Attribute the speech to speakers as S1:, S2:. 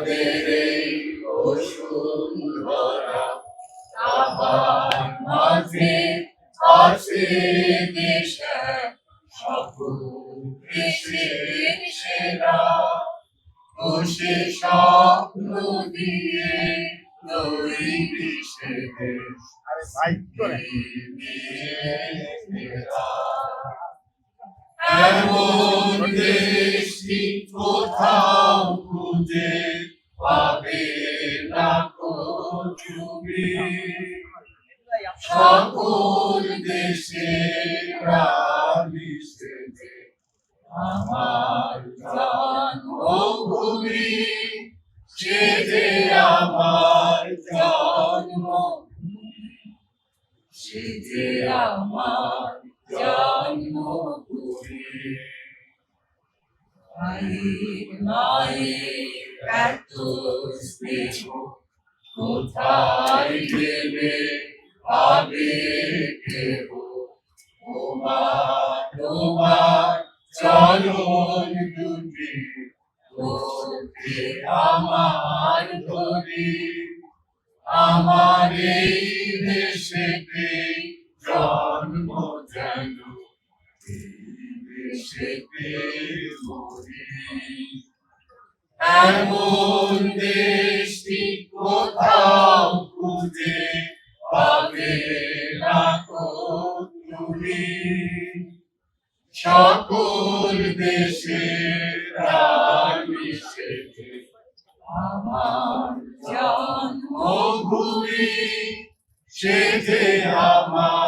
S1: আমাদের এই বসুন্ধরা আবার মাঝে আছে দেশে সকল দেশের সেরা বসে স্বপ্ন দিয়ে তৈরি সে দেশ এমন দেশটি কোথাও খুঁজে পাবে না কো তুমি সকল দেশের প্রাণী সেজে আমার জন্মভূমি সেজে আমার জন্মভূমি সেজে আমার জন্মভূমি মায়ের এত স্নেহ কোথায় গেলে পাবে কেহ তোমার চরণ দুটি ওঠে আমার ধরি আমার এই দেশেতে জন্ম যেন দেশেতে মরি এমন দেশটি কোথাও খুঁজে পাবে না কো তুমি সকল দেশের প্রাণী সেজে আমার জন্মভূমি সেজে আমার